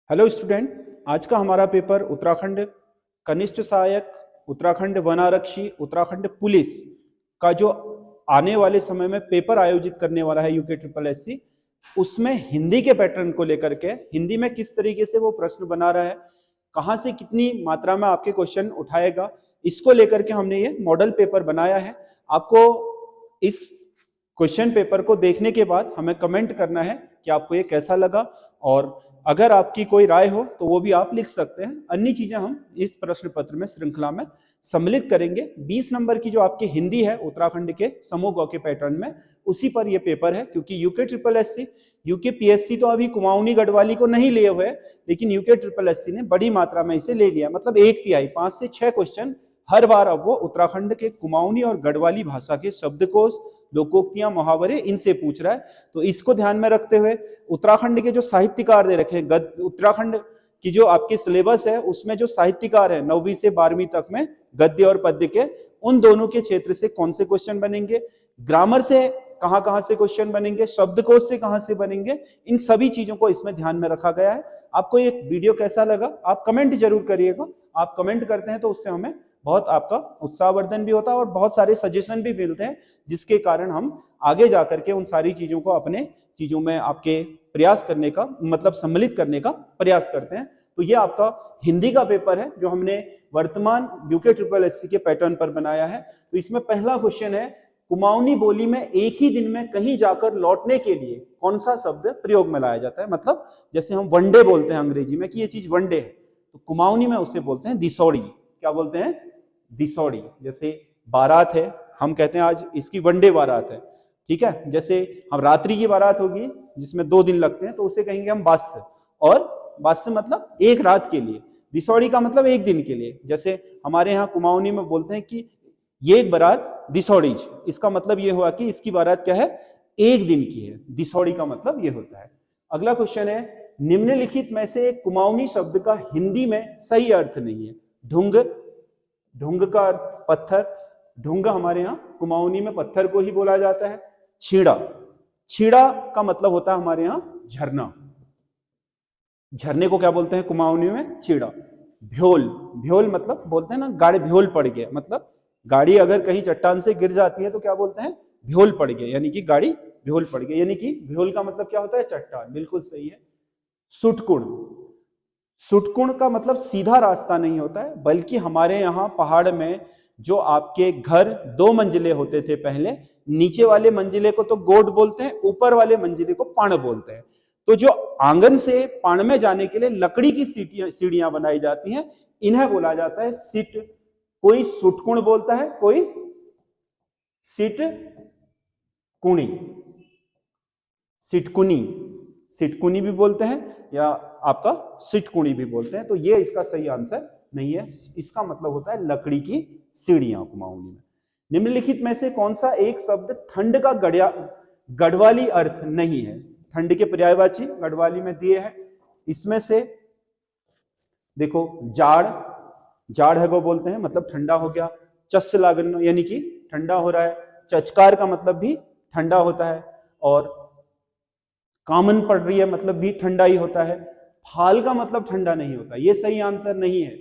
Hello student, आज का हमारा पेपर उत्तराखंड कनिष्ठ सहायक, उत्तराखंड वन आरक्षी, उत्तराखंड पुलिस का जो आने वाले समय में पेपर आयोजित करने वाला है यूके ट्रिपल एससी, उसमें हिंदी के पैटर्न को लेकर के हिंदी में किस तरीके से वो प्रश्न बना रहा है, कहाँ से कितनी मात्रा में आपके क्वेश्चन उठाएगा, इसको लेकर के हमने ये मॉडल पेपर बनाया है। आपको इस क्वेश्चन पेपर को देखने के बाद हमें कमेंट करना है कि आपको ये कैसा लगा, और अगर आपकी कोई राय हो तो वो भी आप लिख सकते हैं। अन्य चीजें हम इस प्रश्न पत्र में श्रृंखला में सम्मिलित करेंगे। 20 नंबर की जो आपकी हिंदी है उत्तराखंड के समूह ग के पैटर्न में, उसी पर ये पेपर है। क्योंकि UK triple SC, UK PSC तो अभी कुमाऊनी गढ़वाली को नहीं लिए हुए, लेकिन यूके ट्रिपल एससी ने बड़ी मात्रा में इसे ले लिया। मतलब 1/3 5 से 6 क्वेश्चन हर बार अब वो उत्तराखंड के कुमाऊनी और गढ़वाली भाषा के शब्दकोश, लोकोक्तियां, मुहावरे इनसे पूछ रहा है। तो इसको ध्यान में रखते हुए उत्तराखंड के जो साहित्यकार दे रखे हैं, उत्तराखंड की जो आपकी सिलेबस है उसमें जो साहित्यकार है 9वीं से 12वीं तक में गद्य और पद्य के, उन दोनों के क्षेत्र से कौन से क्वेश्चन बनेंगे, ग्रामर से कहां से क्वेश्चन बनेंगे, शब्दकोश से कहां से बनेंगे, इन सभी चीजों को इसमें ध्यान में रखा गया है। आपको ये वीडियो कैसा लगा आप कमेंट जरूर करिएगा। आप कमेंट करते हैं तो उससे हमें बहुत आपका उत्साहवर्धन भी होता है और बहुत सारे सजेशन भी मिलते हैं, जिसके कारण हम आगे जाकर के उन सारी चीजों को अपने चीजों में आपके प्रयास करने का, मतलब सम्मिलित करने का प्रयास करते हैं। तो ये आपका हिंदी का पेपर है जो हमने वर्तमान यूके ट्रिपल एससी के पैटर्न पर बनाया है। तो इसमें पहला क्वेश्चन है, कुमाऊनी बोली में एक ही दिन में कहीं जाकर लौटने के लिए कौन सा शब्द प्रयोग में लाया जाता है। मतलब जैसे हम वनडे बोलते हैं अंग्रेजी में कि ये चीज वनडे है, तो कुमाऊनी में उसे बोलते हैं दिसौड़ी। क्या बोलते हैं? दिसौड़ी। जैसे बारात है, हम कहते हैं आज इसकी वनडे बारात है, ठीक है। जैसे हम रात्रि की बारात होगी जिसमें 2 दिन लगते हैं, तो उसे कहेंगे हम बास्य, और बास्य मतलब एक रात के लिए, दिसौड़ी का मतलब एक दिन के लिए। जैसे हमारे यहाँ कुमाऊनी में बोलते हैं कि ये एक बारात दिसौड़ी, इसका मतलब ये हुआ कि इसकी बारात क्या है, एक दिन की है। दिसौड़ी का मतलब ये होता है। अगला क्वेश्चन है, निम्नलिखित में से एक कुमाऊनी शब्द का हिंदी में सही अर्थ नहीं है। ढुंग, ढुंग का अर्थ पत्थर, ढुंग हमारे यहाँ कुमाऊनी में पत्थर को ही बोला जाता है। छीड़ा, छीड़ा का मतलब होता है हमारे यहाँ झरना, झरने को क्या बोलते हैं कुमाऊनी में? छीड़ा। भ्योल, भ्योल मतलब बोलते हैं ना गाड़ी भ्योल पड़ गया, मतलब गाड़ी अगर कहीं चट्टान से गिर जाती है तो क्या बोलते हैं? भ्योल पड़ गया, यानी कि गाड़ी भ्योल पड़ गई। यानी कि भ्योल का मतलब क्या होता है? चट्टान। बिल्कुल सही है। सुटकुण, सुटकुण का मतलब सीधा रास्ता नहीं होता है, बल्कि हमारे यहाँ पहाड़ में जो आपके घर 2 मंजिले होते थे पहले, नीचे वाले मंजिले को तो गोड बोलते हैं, ऊपर वाले मंजिले को पाण बोलते हैं। तो जो आंगन से पाण में जाने के लिए लकड़ी की सीढ़ियां बनाई जाती हैं, इन्हें बोला जाता है सिट। कोई सुटकुण बोलता है, कोई सिट कुणी, सिटकुनी, सिटकुनी भी बोलते हैं या आपका सिटकुणी भी बोलते हैं। तो ये इसका सही आंसर नहीं है, इसका मतलब होता है लकड़ी की सीढ़ियां कुमाऊनी में। निम्नलिखित में से कौन सा एक शब्द ठंड का गढ़वाली अर्थ नहीं है? ठंड के पर्यायवाची गढ़वाली में दिए हैं, इसमें से देखो जाड़, जाड़ है को बोलते हैं, मतलब ठंडा हो गया। चस लागन यानी कि ठंडा हो रहा है। चचकार का मतलब भी ठंडा होता है, और कामन पड़ रही है मतलब भी ठंडा ही होता है। फाल का मतलब ठंडा नहीं होता, ये सही आंसर नहीं है,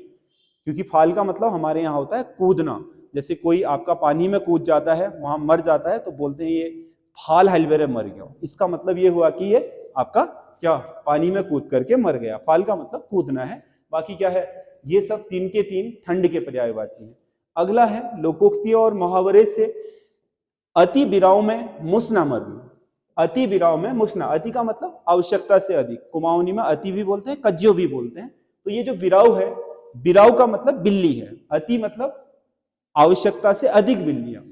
क्योंकि फाल का मतलब हमारे यहाँ होता है कूदना। जैसे कोई आपका पानी में कूद जाता है, वहां मर जाता है, तो बोलते हैं ये फाल हलवेरे मर गया। इसका मतलब ये हुआ कि ये आपका क्या, पानी में कूद करके मर गया। फाल का मतलब कूदना है। बाकी क्या है, ये सब 3 के 3 ठंड के पर्यायवाची है। अगला है, लोकोक्ति और मुहावरे से अति बिराव में मुसना मरना। अति बिराव में मुसना, अति का मतलब आवश्यकता से अधिक, कुमाऊनी में अति भी बोलते हैं, कज्जो भी बोलते हैं। तो ये जो बिराव है, बिराव का मतलब बिल्ली है, अति मतलब आवश्यकता से अधिक बिल्लियां,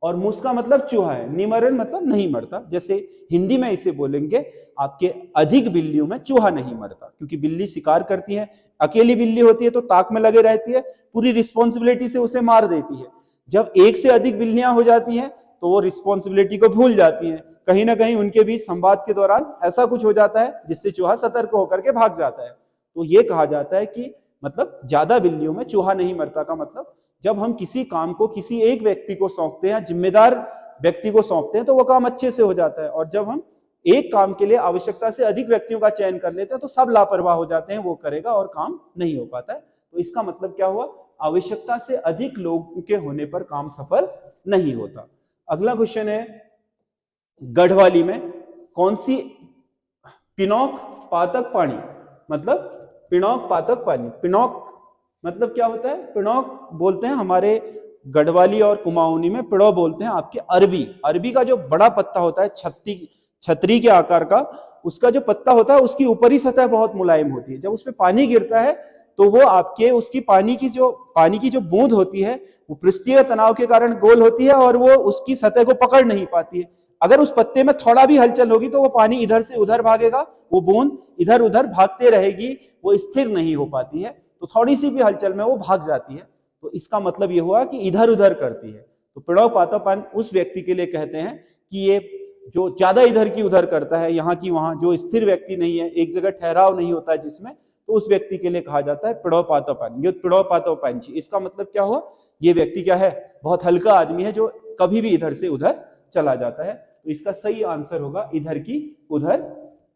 और मुस का मतलब चूहा है, निमरण मतलब नहीं मरता। जैसे हिंदी में इसे बोलेंगे आपके अधिक बिल्लियों में चूहा नहीं मरता, क्योंकि बिल्ली शिकार करती है, अकेली बिल्ली होती है तो ताक में लगे रहती है, पूरी रिस्पॉन्सिबिलिटी से उसे मार देती है। जब एक से अधिक बिल्लियां हो जाती हैं तो वो रिस्पॉन्सिबिलिटी को भूल जाती हैं। कहीं ना कहीं उनके बीच संवाद के दौरान ऐसा कुछ हो जाता है जिससे चूहा सतर्क होकर के भाग जाता है। तो ये कहा जाता है कि मतलब ज्यादा बिल्लियों में चूहा नहीं मरता का मतलब, जब हम किसी काम को किसी एक व्यक्ति को सौंपते हैं, जिम्मेदार व्यक्ति को सौंपते हैं, तो वो काम अच्छे से हो जाता है। और जब हम एक काम के लिए आवश्यकता से अधिक व्यक्तियों का चयन कर लेते हैं तो सब लापरवाह हो जाते हैं, वो करेगा और काम नहीं हो पाता है। तो इसका मतलब क्या हुआ, आवश्यकता से अधिक लोगों के होने पर काम सफल नहीं होता। अगला क्वेश्चन है, गढ़वाली में कौन सी पिनौक पातक पानी, मतलब पिनौक पातक पानी, पिनौक मतलब क्या होता है, पिनौक बोलते हैं हमारे गढ़वाली और कुमाऊनी में, पिड़ौ बोलते हैं आपके अरबी। अरबी का जो बड़ा पत्ता होता है छतरी के आकार का, उसका जो पत्ता होता है उसकी ऊपरी सतह बहुत मुलायम होती है। जब उस पर पानी गिरता है तो वो आपके उसकी पानी की जो बूंद होती है वो पृष्ठीय तनाव के कारण गोल होती है और वो उसकी सतह को पकड़ नहीं पाती है। अगर उस पत्ते में थोड़ा भी हलचल होगी तो वो पानी इधर से उधर भागेगा, वो बूंद इधर उधर भागते रहेगी, वो स्थिर नहीं हो पाती है। तो थोड़ी सी भी हलचल में वो भाग जाती है। तो इसका मतलब ये हुआ कि इधर उधर करती है। तो पिड़ौ पातापान उस व्यक्ति के लिए कहते हैं कि ये जो ज्यादा इधर की उधर करता है, यहाँ की वहां, जो स्थिर व्यक्ति नहीं है, एक जगह ठहराव नहीं होता है जिसमें, तो उस व्यक्ति के लिए कहा जाता है पिड़ौ पातापान। ये पिड़ौ पातापानची, इसका मतलब क्या हुआ, ये व्यक्ति क्या है, बहुत हल्का आदमी है जो कभी भी इधर से उधर चला जाता है। तो इसका सही आंसर होगा इधर की उधर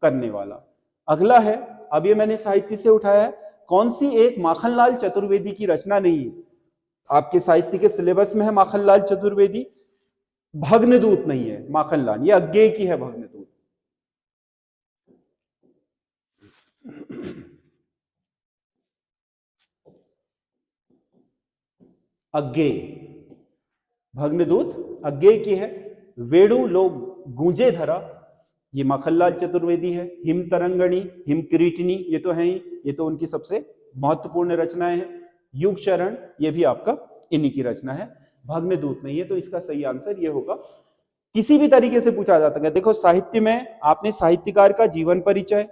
करने वाला। अगला है, अब ये मैंने साहित्य से उठाया है, कौन सी एक माखनलाल चतुर्वेदी की रचना नहीं है, आपके साहित्य के सिलेबस में है माखनलाल चतुर्वेदी, भग्नदूत नहीं है माखनलाल, ये अज्ञेय की है भग्नदूत। अज्ञेय, भग्नदूत अज्ञेय की है। वेणु लोग गूंजे धरा, ये माखनलाल चतुर्वेदी है। हिम तरंगणी, हिम किरीटिनी, ये तो है ही, ये तो उनकी सबसे महत्वपूर्ण रचनाएं हैं। युग शरण, ये भी आपका इन्हीं की रचना है। भग्नदूत नहीं है, तो इसका सही आंसर ये होगा। किसी भी तरीके से पूछा जाता है, देखो साहित्य में आपने साहित्यकार का जीवन परिचय,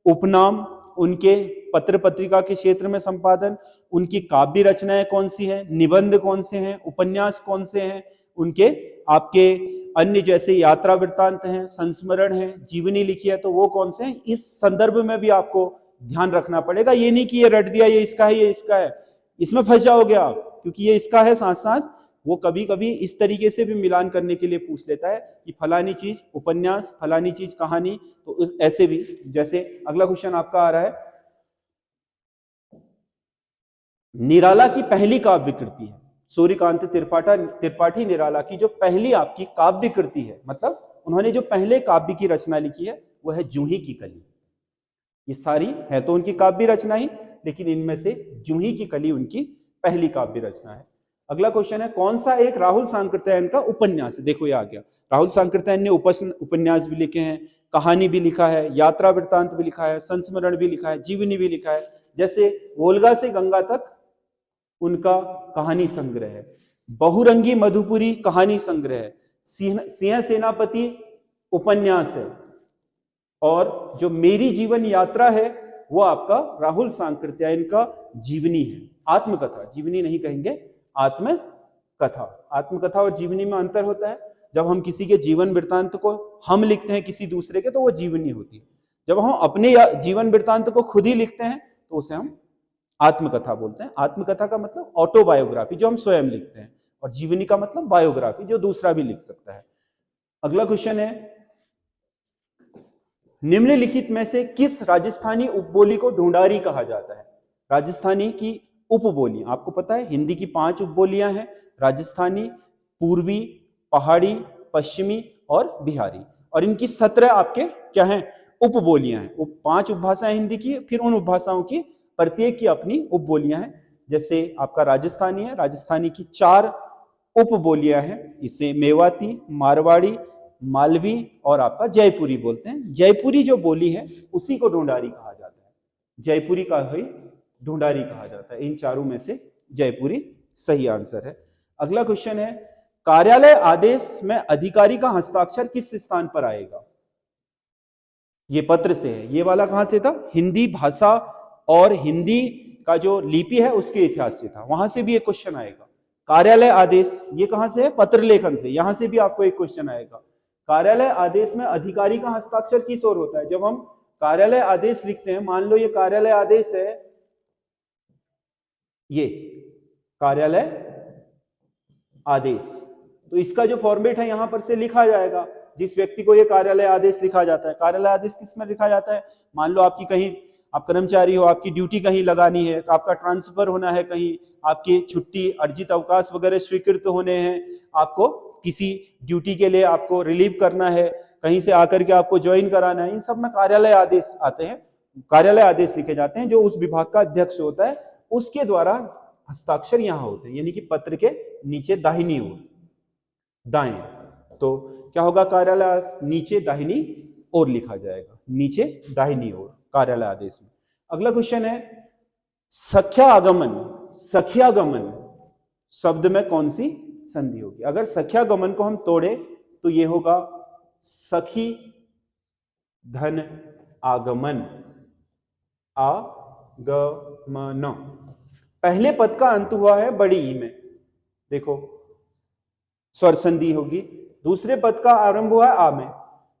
उपनाम, उनके पत्र पत्रिका के क्षेत्र में संपादन, उनकी काव्य रचनाएं कौन सी हैं, निबंध कौन से हैं, उपन्यास कौन से हैं, उनके आपके अन्य जैसे यात्रा वृत्तांत हैं, संस्मरण हैं, जीवनी लिखी है, तो वो कौन से हैं, इस संदर्भ में भी आपको ध्यान रखना पड़ेगा। ये नहीं कि ये रट दिया, ये इसका है, ये इसका है, इसमें फंस जाओगे आप, क्योंकि ये इसका है साथ साथ वो कभी कभी इस तरीके से भी मिलान करने के लिए पूछ लेता है कि फलानी चीज उपन्यास, फलानी चीज कहानी, तो ऐसे भी। जैसे अगला क्वेश्चन आपका आ रहा है, निराला की पहली काव्य कृति है, सूर्यकांत त्रिपाठी निराला की जो पहली आपकी काव्य कृति है, मतलब उन्होंने जो पहले काव्य की रचना लिखी है वो है जूही की कली। ये सारी है तो उनकी काव्य रचना ही, लेकिन इनमें से जूही की कली उनकी पहली काव्य रचना है। अगला क्वेश्चन है, कौन सा एक राहुल सांकृत्यायन का उपन्यास है, देखो ये आ गया। राहुल सांकृत्यायन ने उपन्यास भी लिखे हैं, कहानी भी लिखा है, यात्रा वृत्तांत भी लिखा है, संस्मरण भी लिखा है, जीवनी भी लिखा है। जैसे वोल्गा से गंगा तक उनका कहानी संग्रह है, बहुरंगी मधुपुरी कहानी संग्रह है, सिंह सेनापति उपन्यास है, और जो मेरी जीवन यात्रा है वो आपका राहुल सांकृत्यायन का जीवनी है, आत्मकथा। जीवनी नहीं कहेंगे, आत्मकथा। आत्मकथा और जीवनी में अंतर होता है। जब हम किसी के जीवन वृत्तांत को हम लिखते हैं किसी दूसरे के, तो वो जीवनी होती है। जब हम अपने जीवन वृत्तांत को खुद ही लिखते हैं तो उसे हम आत्मकथा बोलते हैं। आत्मकथा का मतलब ऑटोबायोग्राफी, जो हम स्वयं लिखते हैं, और जीवनी का मतलब बायोग्राफी, जो दूसरा भी लिख सकता है। अगला क्वेश्चन है, निम्नलिखित में से किस राजस्थानी उपबोली को ढूंढारी कहा जाता है। राजस्थानी की उपबोली, आपको पता है हिंदी की 5 उपबोलियां हैं, राजस्थानी, पूर्वी, पहाड़ी, पश्चिमी और बिहारी, और इनकी 17 आपके क्या हैं, उपबोलियां हैं। 5 उपभाषाएं हिंदी की, फिर उन उपभाषाओं की प्रत्येक की अपनी उपबोलियां हैं। जैसे आपका राजस्थानी है, राजस्थानी की 4 उपबोलियां हैं, इसे मेवाती, मारवाड़ी, मालवी और आपका जयपुरी बोलते हैं। जयपुरी जो बोली है उसी को ढूंढारी कहा जाता है, जयपुरी का ही ढूंढारी कहा जाता है। इन चारों में से जयपुरी सही आंसर है। अगला क्वेश्चन है, कार्यालय आदेश में अधिकारी का हस्ताक्षर किस स्थान पर आएगा। ये पत्र से है, ये वाला कहां से था, हिंदी भाषा और हिंदी का जो लिपि है उसके इतिहास से था, वहां से भी एक क्वेश्चन आएगा। कार्यालय आदेश ये कहां से है, पत्र लेखन से, यहां से भी आपको एक क्वेश्चन आएगा। कार्यालय आदेश में अधिकारी का हस्ताक्षर किस ओर होता है। जब हम कार्यालय आदेश लिखते हैं, मान लो ये कार्यालय आदेश है, ये कार्यालय आदेश, तो इसका जो फॉर्मेट है यहां पर से लिखा जाएगा, जिस व्यक्ति को ये कार्यालय आदेश लिखा जाता है। कार्यालय आदेश किस में लिखा जाता है? मान लो आपकी कहीं, आप कर्मचारी हो, आपकी ड्यूटी कहीं लगानी है, आपका ट्रांसफर होना है कहीं, आपकी छुट्टी अर्जित अवकाश वगैरह स्वीकृत होने हैं, आपको किसी ड्यूटी के लिए आपको रिलीव करना है, कहीं से आकर के आपको ज्वाइन कराना है, इन सब में कार्यालय आदेश आते हैं, कार्यालय आदेश लिखे जाते हैं। जो उस विभाग का अध्यक्ष होता है उसके द्वारा हस्ताक्षर यहाँ होते हैं, यानी कि पत्र के नीचे दाहिनी ओर, दाएं, तो क्या होगा? कार्यालय नीचे दाहिनी ओर लिखा जाएगा, नीचे दाहिनी ओर कार्यालय आदेश में। अगला क्वेश्चन है सख्या आगमन। सख्यागमन शब्द में कौन सी संधि होगी? अगर सख्यागमन को हम तोड़े तो ये होगा सखी धन आगमन। आगमन, पहले पद का अंत हुआ है बड़ी ई में, देखो स्वर संधि होगी। दूसरे पद का आरंभ हुआ है आ में,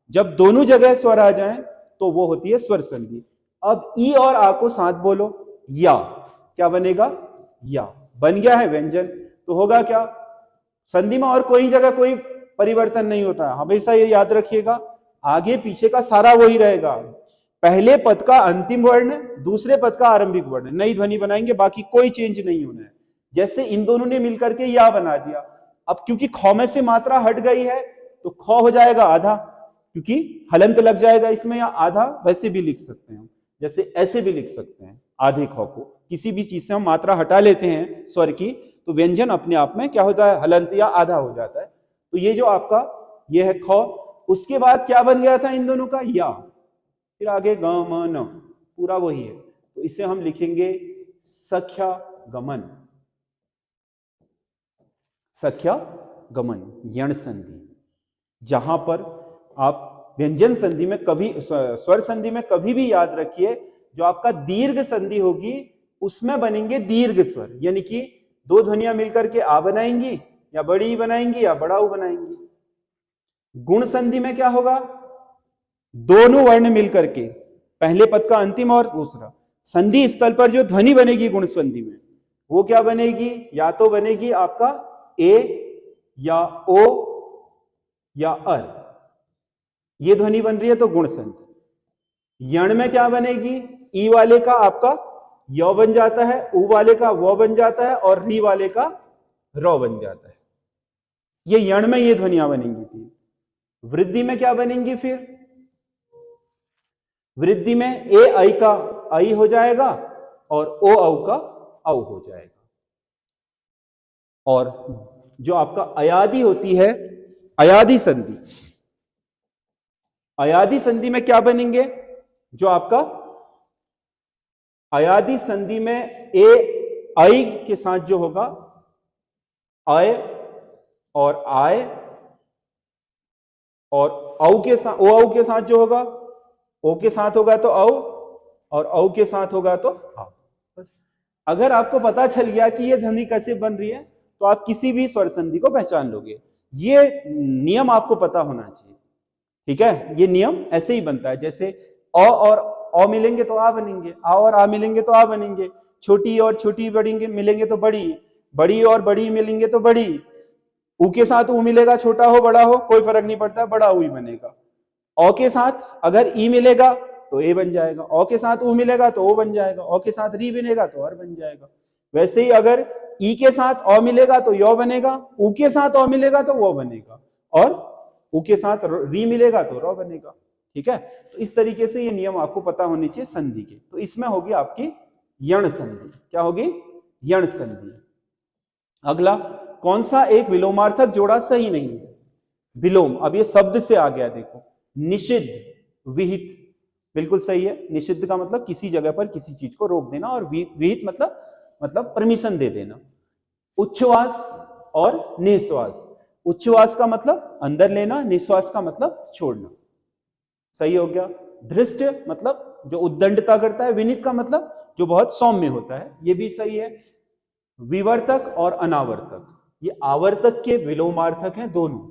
जब दोनों जगह स्वर आ जाएं तो वो होती है स्वर संधि। अब ई और आ को साथ बोलो, या, क्या बनेगा? या, बन गया है व्यंजन। तो होगा क्या? संधि में और कोई जगह कोई परिवर्तन नहीं होता है, हमेशा ये याद रखिएगा, आगे पीछे का सारा वही रहेगा। पहले पद का अंतिम वर्ण, दूसरे पद का आरंभिक वर्ण, नई ध्वनि बनाएंगे, बाकी कोई चेंज नहीं होना है। जैसे इन दोनों ने मिलकर के या बना दिया। अब क्योंकि ख में से मात्रा हट गई है तो ख हो जाएगा आधा, क्योंकि हलंत लग जाएगा इसमें, या आधा वैसे भी लिख सकते हैं, जैसे ऐसे भी लिख सकते हैं। आधे ख को किसी भी चीज से हम मात्रा हटा लेते हैं स्वर की, तो व्यंजन अपने आप में क्या होता है? हलंत या आधा हो जाता है। तो ये जो आपका ये है ख, उसके बाद क्या बन गया था इन दोनों का? या, फिर आगे ग म न, पूरा वही है। तो इसे हम लिखेंगे सख्या गमन। सख्या गमन, यण संधि। जहां पर आप व्यंजन संधि में कभी, स्वर संधि में कभी भी याद रखिए, जो आपका दीर्घ संधि होगी उसमें बनेंगे दीर्घ स्वर, यानी कि दो ध्वनियां मिलकर के आ बनाएंगी, या बड़ी बनाएंगी या बड़ा ऊ बनाएंगी। गुण संधि में क्या होगा? दोनों वर्ण मिलकर के, पहले पद का अंतिम और दूसरा, संधि स्थल पर जो ध्वनि बनेगी गुण संधि में, वो क्या बनेगी? या तो बनेगी आपका ए या ओ या अर, ये ध्वनि बन रही है तो गुण संधि। यण में क्या बनेगी? ई वाले का आपका य बन जाता है, उ वाले का वो बन जाता है, और री वाले का रौ बन जाता है। ये यण में ये ध्वनियां बनेंगी थी। वृद्धि में क्या बनेंगी? फिर वृद्धि में ए आई का आई हो जाएगा और ओ औ का औ हो जाएगा। और जो आपका अयादि होती है, अयादि संधि, अयादि संधि में क्या बनेंगे? जो आपका अयादि संधि में ए आई के साथ जो होगा अय और आय, और औ के साथ, ओ औ के साथ जो होगा, ओ के साथ होगा तो औ, और औ के साथ होगा तो आ। अगर आपको पता चल गया कि ये ध्वनि कैसे बन रही है तो आप किसी भी स्वर संधि को पहचान लोगे। ये नियम आपको पता होना चाहिए, ठीक है? ये नियम ऐसे ही बनता है, जैसे अ और अ मिलेंगे तो आ बनेंगे, आ और आ मिलेंगे तो आ बनेंगे, छोटी और छोटी बड़ी मिलेंगे तो बड़ी, बड़ी और बड़ी मिलेंगे तो बड़ी, उ के साथ उ मिलेगा, छोटा हो बड़ा हो कोई फर्क नहीं पड़ता, बड़ा उ ही बनेगा। औ के साथ अगर ई मिलेगा तो ए बन जाएगा, औ के साथ उ मिलेगा तो ओ बन जाएगा, औ के साथ री बनेगा तो अर बन जाएगा। वैसे ही अगर ई के साथ अ मिलेगा तो यो बनेगा, उ के साथ अ मिलेगा तो वो बनेगा, और उ के साथ री मिलेगा तो रौ बनेगा, ठीक है? तो इस तरीके से ये नियम आपको पता होने चाहिए संधि के। तो इसमें होगी आपकी यण संधि। क्या होगी? यण संधि। अगला, कौन सा एक विलोमार्थक जोड़ा सही नहीं है? विलोम, अब ये शब्द से आ गया, देखो, निषिद्ध, विहित, बिल्कुल सही है। निषिद्ध का मतलब किसी जगह पर किसी चीज को रोक देना, और विहित मतलब परमिशन दे देना। उच्छ्वास और निश्वास, उच्छ्वास का मतलब अंदर लेना, निश्वास का मतलब छोड़ना, सही हो गया। धृष्ट मतलब जो उद्दंडता करता है, विनीत का मतलब जो बहुत सौम्य होता है, ये भी सही है। विवर्तक और अनावर्तक, ये आवर्तक के विलोमार्थक हैं दोनों।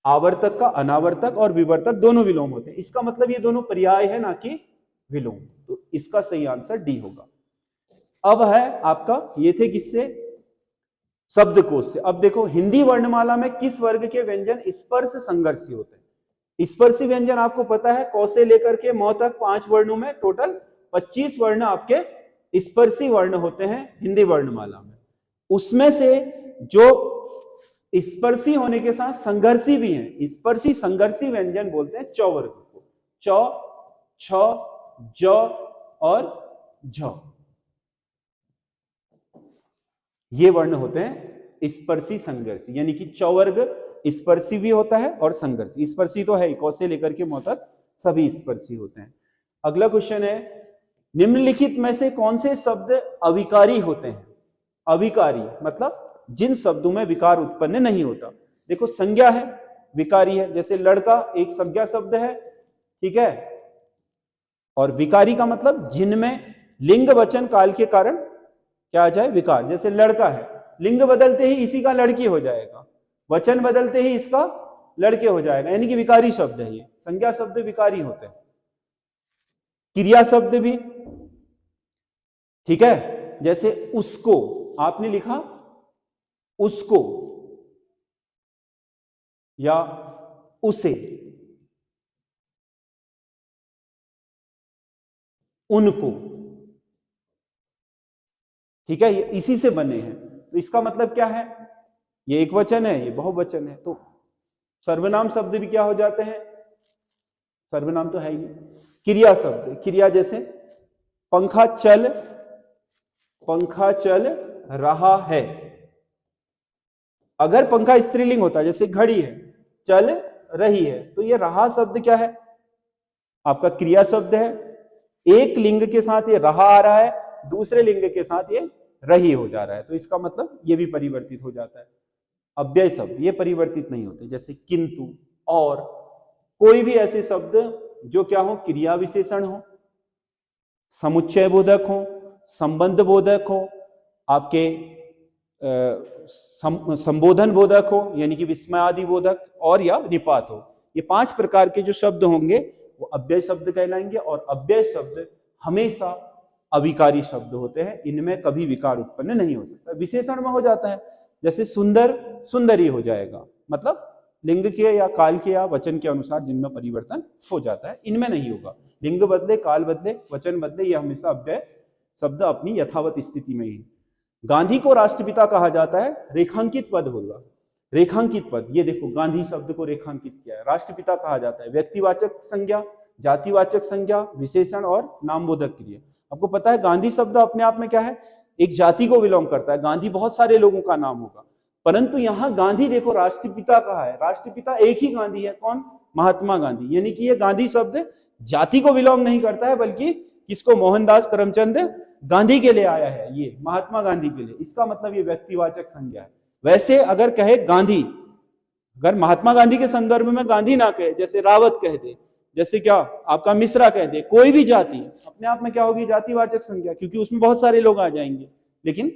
आवर्तक का अनावर्तक और विवर्तक दोनों विलोम होते हैं, इसका मतलब ये दोनों पर्याय है ना कि विलोम। तो इसका सही आंसर डी होगा। अब है आपका, ये थे किससे? शब्दकोश से। अब देखो हिंदी वर्णमाला में किस वर्ग के व्यंजन स्पर्श संघर्षी होते हैं। स्पर्शी व्यंजन आपको पता है क से लेकर के म तक 5 वर्णों में टोटल 25 वर्ण आपके स्पर्शी वर्ण होते हैं हिंदी वर्णमाला में। उसमें से जो स्पर्शी होने के साथ संघर्षी भी हैं, स्पर्शी संघर्षी व्यंजन बोलते हैं च वर्ग को। च, छ, ज और झ, ये वर्ण होते हैं स्पर्शी संघर्षी, यानी कि च वर्ग स्पर्शी भी होता है और संघर्षी। स्पर्शी तो है ही, क से लेकर के म तक सभी स्पर्शी होते हैं। अगला क्वेश्चन है, निम्नलिखित में से कौन से शब्द अविकारी होते हैं? अविकारी मतलब जिन शब्दों में विकार उत्पन्न नहीं होता। देखो संज्ञा है, विकारी है, जैसे लड़का एक संज्ञा शब्द है, ठीक है। और विकारी का मतलब जिनमें लिंग वचन काल के कारण क्या आ जाए, विकार। जैसे लड़का है, लिंग बदलते ही इसी का लड़की हो जाएगा, वचन बदलते ही इसका लड़के हो जाएगा, यानी कि विकारी शब्द है ये। संज्ञा शब्द विकारी होते हैं। क्रिया शब्द भी, ठीक है। जैसे उसको आपने लिखा उसको या उसे, उनको, ठीक है, ये इसी से बने हैं। तो इसका मतलब क्या है, ये एक वचन है, ये बहुवचन है। तो सर्वनाम शब्द भी क्या हो जाते हैं, सर्वनाम तो है ही नहीं। क्रिया शब्द, क्रिया जैसे पंखा चल रहा है। अगर पंखा स्त्रीलिंग होता, जैसे घड़ी है, चल रही है, तो ये रहा शब्द क्या है, आपका क्रिया शब्द है। एक लिंग के साथ ये रहा आ रहा है, दूसरे लिंग के साथ ये रही हो जा रहा है, तो इसका मतलब ये भी परिवर्तित हो जाता है। अव्यय शब्द ये परिवर्तित नहीं होते, जैसे किंतु, और, कोई भी ऐसे शब्द जो क्या हो, क्रिया विशेषण हो, समुच्चय बोधक हो, संबंध बोधक हो, आपके संबोधन बोधक हो, यानी कि विस्मयादि बोधक, और या निपात हो। ये 5 प्रकार के जो शब्द होंगे वो अव्यय शब्द कहलाएंगे। और अव्यय शब्द हमेशा अविकारी शब्द होते हैं, इनमें कभी विकार उत्पन्न नहीं हो सकता। विशेषण में हो जाता है, जैसे सुंदर सुंदरी हो जाएगा, मतलब लिंग के या काल के या वचन के अनुसार जिनमें परिवर्तन हो जाता है, इनमें नहीं होगा। लिंग बदले, काल बदले, वचन बदले, ये हमेशा अव्यय शब्द अपनी यथावत स्थिति में ही। गांधी को राष्ट्रपिता कहा जाता है, रेखांकित पद होगा, रेखांकित पद, ये देखो गांधी शब्द को रेखांकित किया है। राष्ट्रपिता कहा जाता है व्यक्तिवाचक संज्ञा, जातिवाचक संज्ञा, विशेषण और नामबोधक क्रिया। आपको पता है गांधी शब्द अपने आप में क्या है, एक जाति को बिलोंग करता है। गांधी बहुत सारे लोगों का नाम होगा, परंतु यहां गांधी देखो राष्ट्रपिता कहा है, राष्ट्रपिता एक ही गांधी है, कौन, महात्मा गांधी, यानी कि ये गांधी शब्द जाति को बिलोंग नहीं करता है, बल्कि किसको, मोहनदास करमचंद गांधी के लिए आया है, ये महात्मा गांधी के लिए। इसका मतलब ये व्यक्तिवाचक संज्ञा है। वैसे अगर कहे गांधी, अगर महात्मा गांधी के संदर्भ में गांधी ना कहे, जैसे रावत कह दे, जैसे क्या आपका मिश्रा कह दे, कोई भी जाति अपने आप में क्या होगी, जातिवाचक संज्ञा, क्योंकि उसमें बहुत सारे लोग आ जाएंगे। लेकिन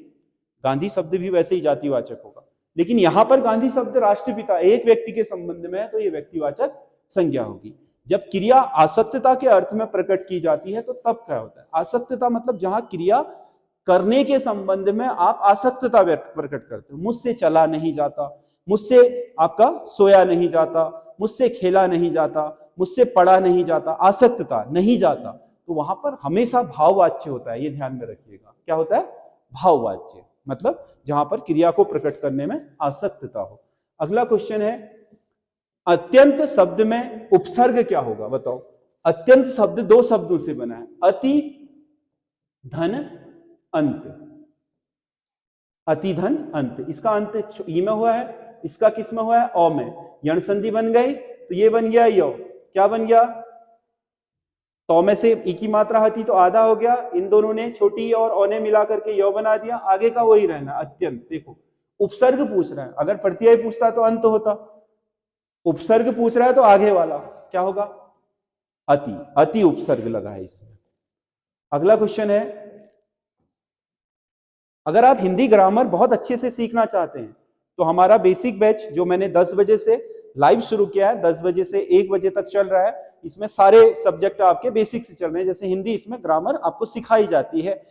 गांधी शब्द भी वैसे ही जातिवाचक होगा। लेकिन यहां पर गांधी शब्द राष्ट्रपिता एक व्यक्ति के संबंध में है, तो ये व्यक्तिवाचक संज्ञा होगी। जब क्रिया आसक्तता के अर्थ में प्रकट की जाती है, तो तब क्या होता है, आसक्तता मतलब जहां क्रिया करने के संबंध में आप आसक्तता प्रकट करते हो। मुझसे चला नहीं जाता, मुझसे आपका सोया नहीं जाता, मुझसे खेला नहीं जाता, मुझसे पढ़ा नहीं जाता, आसक्तता नहीं जाता, तो वहां पर हमेशा भाववाच्य होता है, ये ध्यान में रखिएगा। क्या होता है, भाववाच्य, मतलब जहां पर क्रिया को प्रकट करने में आसक्तता हो। अगला क्वेश्चन है, अत्यंत शब्द में उपसर्ग क्या होगा, बताओ। अत्यंत शब्द 2 शब्दों से बना है, अति धन अंत, अति धन अंत। इसका अंत ई में हुआ है, इसका किस में हुआ है, औ में। यण संधि बन गई, तो ये बन गया यो, क्या बन गया, तो में से ई की मात्रा हती तो आधा हो गया, इन दोनों ने छोटी और ओ ने मिला करके यो बना दिया, आगे का वही रहना अत्यंत। देखो उपसर्ग पूछ रहा है, अगर प्रत्यय पूछता तो अंत होता, उपसर्ग पूछ रहा है तो आगे वाला क्या होगा, अति, अति उपसर्ग लगा है इसमें। अगला क्वेश्चन है, अगर आप हिंदी ग्रामर बहुत अच्छे से सीखना चाहते हैं तो हमारा बेसिक बैच जो मैंने 10 बजे से लाइव शुरू किया है, 10 बजे से 1 बजे तक चल रहा है, इसमें सारे सब्जेक्ट आपके बेसिक से चल रहे हैं। जैसे हिंदी, इसमें ग्रामर आपको सिखाई जाती है,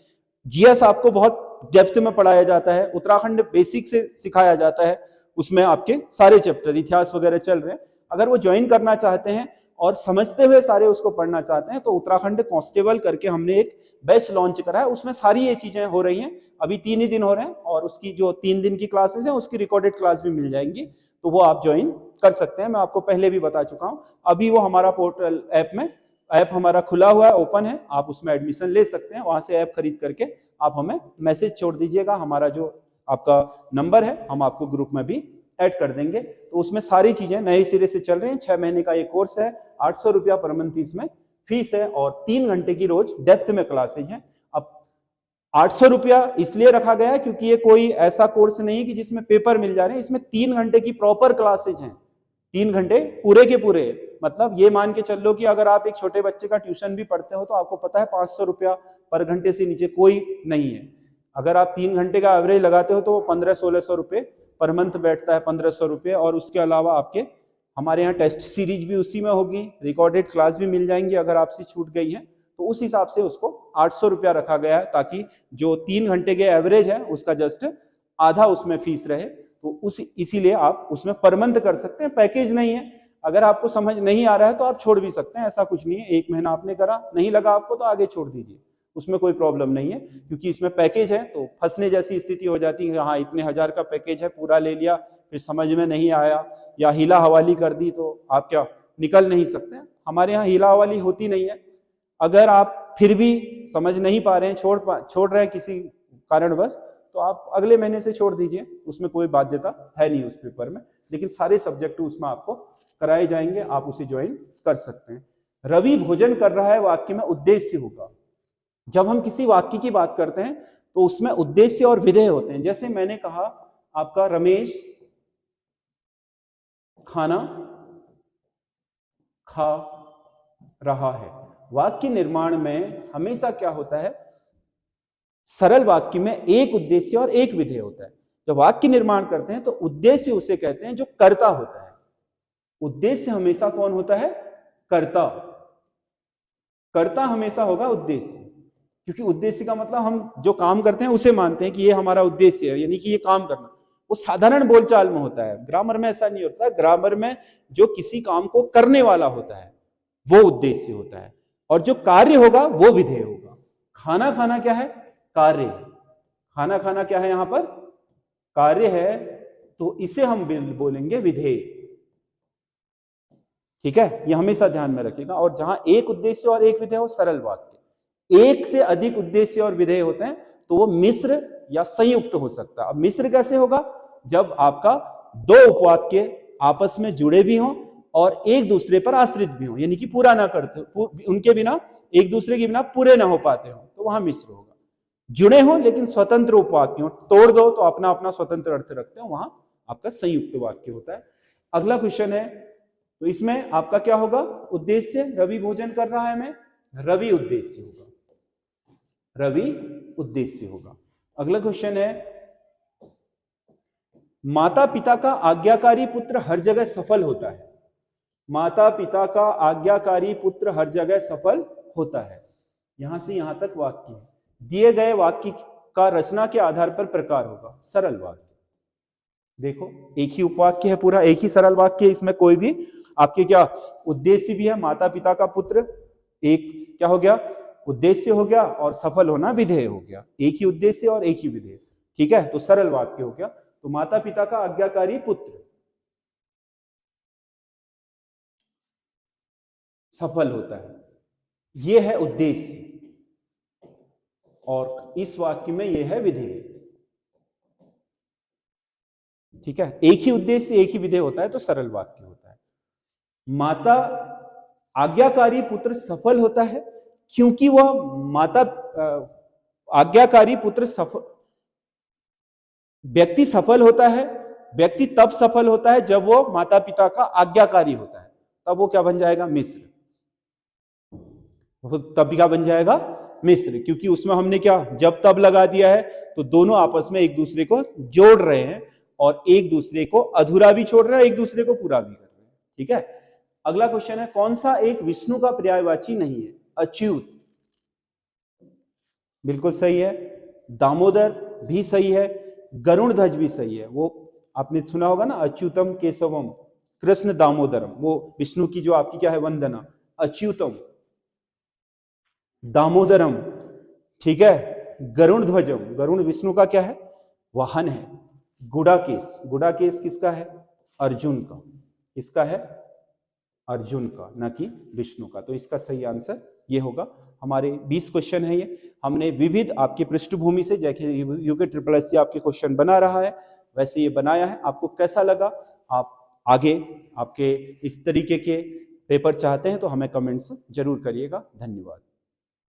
जीएस आपको बहुत डेप्थ में पढ़ाया जाता है, उत्तराखंड बेसिक से सिखाया जाता है, उसमें आपके सारे चैप्टर इतिहास वगैरह चल रहे हैं। अगर वो ज्वाइन करना चाहते हैं और समझते हुए सारे उसको पढ़ना चाहते हैं तो उत्तराखंड कांस्टेबल करके हमने एक बैच लॉन्च करा है, उसमें सारी ये चीजें हो रही हैं। अभी 3 ही दिन हो रहे हैं और उसकी जो 3 दिन की क्लासेस हैं उसकी रिकॉर्डेड क्लास भी मिल जाएंगी, तो वो आप ज्वाइन कर सकते हैं। मैं आपको पहले भी बता चुका हूं। अभी वो हमारा पोर्टल ऐप हमारा खुला हुआ है, ओपन है, आप उसमें एडमिशन ले सकते हैं। वहां से ऐप खरीद करके आप हमें मैसेज छोड़ दीजिएगा, हमारा जो आपका नंबर है हम आपको ग्रुप में भी ऐड कर देंगे। तो उसमें सारी चीजें नए सिरे से चल रही हैं। 6 महीने का ये कोर्स है, 800 रुपया पर मंथ इसमें फीस है और 3 घंटे की रोज डेप्थ में क्लासेज हैं। अब 800 रुपया इसलिए रखा गया है क्योंकि ये कोई ऐसा कोर्स नहीं है कि जिसमें पेपर मिल जा रहे हैं, इसमें 3 घंटे की प्रॉपर क्लासेज हैं, 3 घंटे पूरे के पूरे। मतलब ये मान के चल लो कि अगर आप एक छोटे बच्चे का ट्यूशन भी पढ़ते हो तो आपको पता है 500 रुपया पर घंटे से नीचे कोई नहीं है। अगर आप 3 घंटे का एवरेज लगाते हो तो वो 1500-1600 रुपए पर मंथ बैठता है, 1500 रुपये। और उसके अलावा आपके हमारे यहाँ टेस्ट सीरीज भी उसी में होगी, रिकॉर्डेड क्लास भी मिल जाएंगी अगर आपसे छूट गई है तो उस हिसाब से उसको 800 रुपया रखा गया है, ताकि जो 3 घंटे के एवरेज है उसका जस्ट आधा उसमें फीस रहे। तो इसीलिए आप उसमें पर मंथ कर सकते हैं, पैकेज नहीं है। अगर आपको समझ नहीं आ रहा है तो आप छोड़ भी सकते हैं, ऐसा कुछ नहीं है। 1 महीना आपने करा, नहीं लगा आपको तो आगे छोड़ दीजिए, उसमें कोई प्रॉब्लम नहीं है। क्योंकि इसमें पैकेज है तो फंसने जैसी स्थिति हो जाती है, हाँ इतने हजार का पैकेज है, पूरा ले लिया, फिर समझ में नहीं आया या हीला हवाली कर दी तो आप क्या निकल नहीं सकते। हमारे यहाँ हीला हवाली होती नहीं है। अगर आप फिर भी समझ नहीं पा रहे हैं, छोड़ रहे हैं किसी कारणवश, तो आप अगले महीने से छोड़ दीजिए, उसमें कोई बाध्यता है नहीं उस पेपर में। लेकिन सारे सब्जेक्ट उसमें आपको कराए जाएंगे, आप उसे ज्वाइन कर सकते हैं। रवि भोजन कर रहा है वाक्य में उद्देश्य होगा। जब हम किसी वाक्य की बात करते हैं तो उसमें उद्देश्य और विधेय होते हैं। जैसे मैंने कहा आपका रमेश खाना खा रहा है। वाक्य निर्माण में हमेशा क्या होता है, सरल वाक्य में एक उद्देश्य और एक विधेय होता है। जब वाक्य निर्माण करते हैं तो उद्देश्य उसे कहते हैं जो कर्ता होता है। उद्देश्य हमेशा कौन होता है, कर्ता। कर्ता हमेशा होगा उद्देश्य, क्योंकि उद्देश्य का मतलब हम जो काम करते हैं उसे मानते हैं कि ये हमारा उद्देश्य है, यानी कि ये काम करना। वो साधारण बोलचाल में होता है, ग्रामर में ऐसा नहीं होता। ग्रामर में जो किसी काम को करने वाला होता है वो उद्देश्य होता है, और जो कार्य होगा वो विधेय होगा। खाना खाना क्या है, कार्य। खाना खाना क्या है, यहां पर कार्य है, तो इसे हम बोलेंगे विधेय। ठीक है, ये हमेशा ध्यान में रखिएगा। और जहां एक उद्देश्य और एक विधेय हो, सरल वाक्य। एक से अधिक उद्देश्य और विधेय होते हैं तो वो मिश्र या संयुक्त हो सकता है। अब मिश्र कैसे होगा, जब आपका दो उपवाक्य आपस में जुड़े भी हों और एक दूसरे पर आश्रित भी हों, यानी कि पूरा ना करते हो, उनके बिना एक दूसरे के बिना पूरे ना हो पाते हो, तो वहां मिश्र होगा। जुड़े हों लेकिन स्वतंत्र उपवाक्य हो, तोड़ दो तो अपना अपना स्वतंत्र अर्थ रखते हो, वहां आपका संयुक्त वाक्य होता है। अगला क्वेश्चन है, तो इसमें आपका क्या होगा, उद्देश्य। रवि भोजन कर रहा है, में रवि उद्देश्य होगा, रवि उद्देश्य होगा। अगला क्वेश्चन है, माता पिता का आज्ञाकारी पुत्र हर जगह सफल होता है। माता पिता का आज्ञाकारी पुत्र हर जगह सफल होता है। यहां से यहां तक वाक्य है। दिए गए वाक्य का रचना के आधार पर प्रकार होगा सरल वाक्य। देखो एक ही उपवाक्य है, पूरा एक ही सरल वाक्य है, इसमें कोई भी आपके क्या उद्देश्य भी है, माता पिता का पुत्र एक क्या हो गया, उद्देश्य हो गया, और सफल होना विधेय हो गया। एक ही उद्देश्य और एक ही विधेय, ठीक है, तो सरल वाक्य हो गया। तो माता पिता का आज्ञाकारी पुत्र सफल होता है, यह है उद्देश्य, और इस वाक्य में यह है विधेय। ठीक है, एक ही उद्देश्य एक ही विधेय होता है तो सरल वाक्य होता है। माता आज्ञाकारी पुत्र सफल होता है क्योंकि वह माता आज्ञाकारी पुत्र सफल, व्यक्ति सफल होता है, व्यक्ति तब सफल होता है जब वो माता पिता का आज्ञाकारी होता है, तब वो क्या बन जाएगा, मिश्र। तब क्या बन जाएगा, मिश्र, क्योंकि उसमें हमने क्या जब तब लगा दिया है, तो दोनों आपस में एक दूसरे को जोड़ रहे हैं और एक दूसरे को अधूरा भी छोड़ रहे हैं, एक दूसरे को पूरा भी कर रहे हैं। ठीक है, अगला क्वेश्चन है, कौन सा एक विष्णु का पर्यायवाची नहीं है, अच्युत। बिल्कुल सही है। दामोदर, भी सही है, गरुण ध्वज भी सही है। वो आपने सुना होगा ना, अच्युतम केशवम कृष्ण दामोदरम, वो विष्णु की जो आपकी क्या है वंदना, अच्युतम दामोदरम, ठीक है। गरुण ध्वजम, गरुण विष्णु का क्या है, वाहन है। गुडाकेश, गुडाकेश किसका है, अर्जुन का, किसका है, अर्जुन का, न कि विष्णु का। तो इसका सही आंसर ये होगा। हमारे 20 क्वेश्चन है ये, हमने विविध आपकी पृष्ठभूमि से, जैसे यूके ट्रिपल एस से आपके क्वेश्चन बना रहा है वैसे ये बनाया है। आपको कैसा लगा, आप आगे आपके इस तरीके के पेपर चाहते हैं तो हमें कमेंट्स जरूर करिएगा। धन्यवाद।